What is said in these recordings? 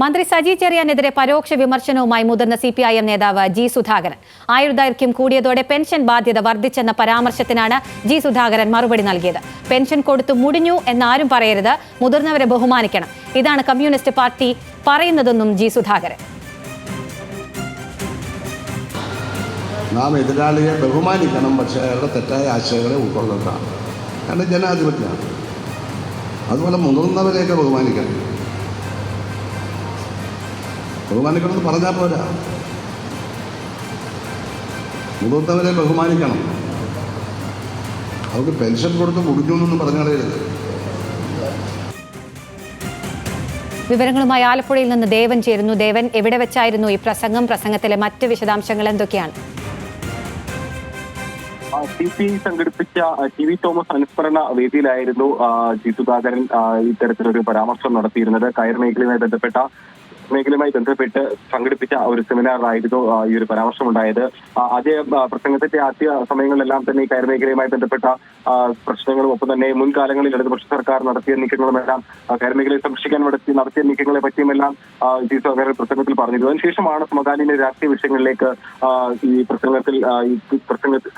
മന്ത്രി സജി ചെറിയാനെതിരെ പരോക്ഷ വിമർശനവുമായി മുതിർന്ന CPIM നേതാവ് ജി സുധാകരൻ. ആയുർദൈർഘ്യം കൂടിയതോടെ പെൻഷൻ ബാധ്യത വർദ്ധിച്ചെന്ന പരാമർശത്തിനാണ് ജി സുധാകരൻ മറുപടി നൽകിയത്. പെൻഷൻ കൊടുത്തു മുടിഞ്ഞു എന്നാരും പറയരുത്, മുതിർന്നവരെ ബഹുമാനിക്കണം. ഇതാണ് കമ്മ്യൂണിസ്റ്റ് പാർട്ടി പറയുന്നതെന്നും ജി സുധാകരൻ. നാം എതിരാളിയെ ബഹുമാനിക്കണം, പക്ഷേ അയാളുടെ തെറ്റായ ആശയങ്ങളെ ഉൾക്കൊള്ളേണ്ടതാണ്. കാരണം ജനാധിപത്യമാണ്. അതുപോലെ മുതിർന്നവരെയൊക്കെ ബഹുമാനിക്കണം എന്ന് പറഞ്ഞാൽ പോരാ. മുതിർന്നവരെ ബഹുമാനിക്കണം. അവർക്ക് പെൻഷൻ കൊടുത്ത് മുടിഞ്ഞു എന്നൊന്നും പറഞ്ഞാളരുത്. വിവരങ്ങളുമായി ആലപ്പുഴയിൽ നിന്ന് ദേവൻ ചേരുന്നു. ദേവൻ, എവിടെ വെച്ചായിരുന്നു ഈ പ്രസംഗത്തിലെ മറ്റ് വിശദാംശങ്ങൾ എന്തൊക്കെയാണ്? CPI സംഘടിപ്പിച്ച TV തോമസ് അനുസ്മരണ വേദിയിലായിരുന്നു ജി സുധാകരൻ ഇത്തരത്തിലൊരു പരാമർശം നടത്തിയിരുന്നത്. കയർ മേഖലയുമായി ബന്ധപ്പെട്ട് സംഘടിപ്പിച്ച ഒരു സെമിനാറിലായിരുന്നു ഈ ഒരു പരാമർശം ഉണ്ടായത്. അതേ പ്രസംഗത്തിന്റെ ആദ്യ സമയങ്ങളിലെല്ലാം തന്നെ ഈ കയർ മേഖലയുമായി ബന്ധപ്പെട്ട പ്രശ്നങ്ങളും ഒപ്പം തന്നെ മുൻകാലങ്ങളിൽ ഇടതുപക്ഷ സർക്കാർ നടത്തിയ നീക്കങ്ങളുമെല്ലാം കയർ മേഖലയെ സംരക്ഷിക്കാൻ നടത്തിയ നീക്കങ്ങളെ പറ്റിയുമെല്ലാം ജി സുധാകരൻ പ്രസംഗത്തിൽ പറഞ്ഞിരുന്നു. അതിനുശേഷമാണ് സമകാലീന രാഷ്ട്രീയ വിഷയങ്ങളിലേക്ക്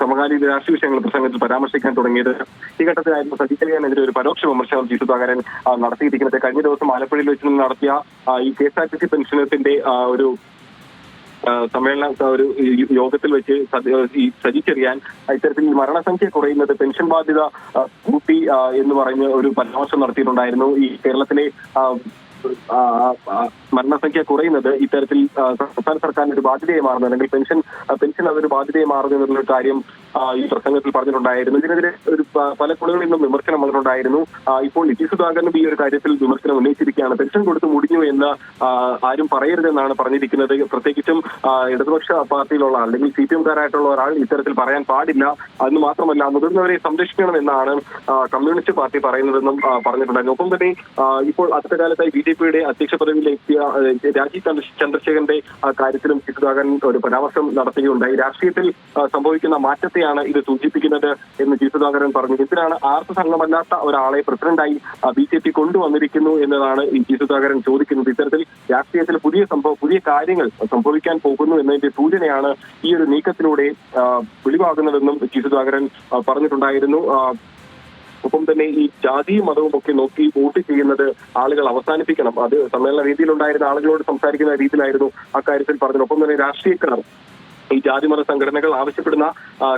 സമകാലീന രാഷ്ട്രീയ വിഷയങ്ങൾ പ്രസംഗത്തിൽ പരാമർശിക്കാൻ തുടങ്ങിയത്. ഈ ഘട്ടത്തിലായിരുന്നു സജി ചെറിയാനെതിരെ ഒരു പരോക്ഷ വിമർശനം ജി സുധാകരൻ നടത്തിയിരിക്കുന്നത്. കഴിഞ്ഞ ദിവസം ആലപ്പുഴയിൽ വെച്ച് നടത്തിയ ഈ KSRTC പെൻഷനത്തിന്റെ ഒരു ഒരു യോഗത്തിൽ വെച്ച് സജി ചെറിയാൻ ഇത്തരത്തിൽ മരണസംഖ്യ കുറയുന്നത് പെൻഷൻ ബാധ്യത കൂട്ടി എന്ന് പറഞ്ഞ് ഒരു പരാമർശം നടത്തിയിട്ടുണ്ടായിരുന്നു. ഈ കേരളത്തിലെ മരണസംഖ്യ കുറയുന്നത് ഇത്തരത്തിൽ സംസ്ഥാന സർക്കാരിന് ഒരു ബാധ്യതയെ മാറുന്നു, അല്ലെങ്കിൽ പെൻഷൻ അതൊരു ബാധ്യതയെ മാറുന്നു എന്നുള്ള കാര്യം ഈ പ്രസംഗത്തിൽ പറഞ്ഞിട്ടുണ്ടായിരുന്നു. ഇതിനെതിരെ പല കോണുകളിൽ നിന്നും വിമർശനം വന്നിട്ടുണ്ടായിരുന്നു. ഇപ്പോൾ ജി സുധാകരനും ഈ ഒരു കാര്യത്തിൽ വിമർശനം ഉന്നയിച്ചിരിക്കുകയാണ്. പെൻഷൻ കൊടുത്ത് മുടിഞ്ഞു എന്ന് ആരും പറയരുതെന്നാണ് പറഞ്ഞിരിക്കുന്നത്. പ്രത്യേകിച്ചും ഇടതുപക്ഷ പാർട്ടിയിലുള്ള അല്ലെങ്കിൽ CPM-കാരായിട്ടുള്ള ഒരാൾ ഇത്തരത്തിൽ പറയാൻ പാടില്ല. അതിന് മാത്രമല്ല, മുതിർന്നവരെ സംരക്ഷിക്കണം എന്നാണ് കമ്മ്യൂണിസ്റ്റ് പാർട്ടി പറയുന്നതെന്നും പറഞ്ഞിട്ടുണ്ടായിരുന്നു. ഒപ്പം തന്നെ ഇപ്പോൾ അടുത്ത കാലത്തായി BJP-യുടെ അധ്യക്ഷ പദവിയിലെത്തിയ രാജീവ് ചന്ദ്രശേഖരന്റെ കാര്യത്തിലും ജി സുധാകരൻ ഒരു പരാമർശം നടത്തുകയുണ്ടായി. രാഷ്ട്രീയത്തിൽ സംഭവിക്കുന്ന മാറ്റത്തെയാണ് ഇത് സൂചിപ്പിക്കുന്നത് എന്ന് ജി സുധാകരൻ പറഞ്ഞു. എന്തിനാണ് ആർക്കും സംഘമല്ലാത്ത ഒരാളെ പ്രസിഡന്റായി BJP കൊണ്ടുവന്നിരിക്കുന്നു എന്നതാണ് ഈ ജി സുധാകരൻ ചോദിക്കുന്നത്. ഇത്തരത്തിൽ രാഷ്ട്രീയത്തിൽ പുതിയ കാര്യങ്ങൾ സംഭവിക്കാൻ പോകുന്നു എന്നതിന്റെ സൂചനയാണ് ഈ ഒരു നീക്കത്തിലൂടെ വെളിവാകുന്നതെന്നും ജി സുധാകരൻ പറഞ്ഞിട്ടുണ്ടായിരുന്നു. ഒപ്പം തന്നെ ഈ ജാതിയും മതവും ഒക്കെ നോക്കി വോട്ട് ചെയ്യുന്നത് ആളുകൾ അവസാനിപ്പിക്കണം. അത് സമ്മേളന രീതിയിലുണ്ടായിരുന്ന ആളുകളോട് സംസാരിക്കുന്ന രീതിയിലായിരുന്നു അക്കാര്യത്തിൽ പറഞ്ഞത്. ഒപ്പം തന്നെ രാഷ്ട്രീയക്കാർ ഈ ജാതിമത സംഘടനകൾ ആവശ്യപ്പെടുന്ന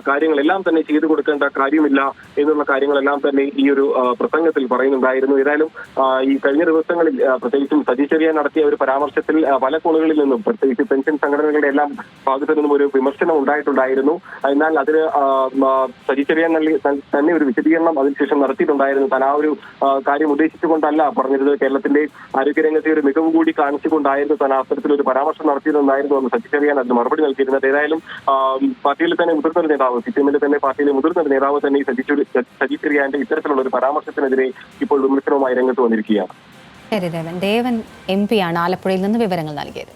കാര്യങ്ങളെല്ലാം തന്നെ ചെയ്തു കൊടുക്കേണ്ട കാര്യമില്ല എന്നുള്ള കാര്യങ്ങളെല്ലാം തന്നെ ഈ ഒരു പ്രസംഗത്തിൽ പറയുന്നുണ്ടായിരുന്നു. ഏതായാലും ഈ കഴിഞ്ഞ ദിവസങ്ങളിൽ പ്രത്യേകിച്ചും സജി ചെറിയാൻ നടത്തിയ ഒരു പരാമർശത്തിൽ പല കോണുകളിൽ നിന്നും പ്രത്യേകിച്ച് പെൻഷൻ സംഘടനകളുടെ എല്ലാം ഭാഗത്തു നിന്നും ഒരു വിമർശനം ഉണ്ടായിട്ടുണ്ടായിരുന്നു. എന്നാൽ അതിന് സജി ചെറിയാൻ തന്നെ ഒരു വിശദീകരണം അതിനുശേഷം നടത്തിയിട്ടുണ്ടായിരുന്നു. താൻ ആ ഒരു കാര്യം ഉദ്ദേശിച്ചുകൊണ്ടല്ല പറഞ്ഞിരുന്നത്. കേരളത്തിന്റെ ആരോഗ്യരംഗത്തെ ഒരു മികവ് കൂടി കാണിച്ചുകൊണ്ടായിരുന്നു താൻ അത്തരത്തിലൊരു പരാമർശം നടത്തിയിട്ടുണ്ടായിരുന്നു എന്ന് സജി ചെറിയാൻ അതിന് മറുപടി നൽകിയിരുന്നത്. ഏതായാലും പാർട്ടിയിലെ തന്നെ മുതിർന്ന നേതാവ്, CPM-ന്റെ തന്നെ പാർട്ടിയിലെ മുതിർന്ന നേതാവ് തന്നെ സജി ചെറിയാന്റെ ഇത്തരത്തിലുള്ള ഒരു പരാമർശത്തിനെതിരെ ഇപ്പോൾ വിമർശനവുമായി രംഗത്ത് വന്നിരിക്കുകയാണ്. ദേവൻ MP ആണ് ആലപ്പുഴയിൽ നിന്ന് വിവരങ്ങൾ നൽകിയത്.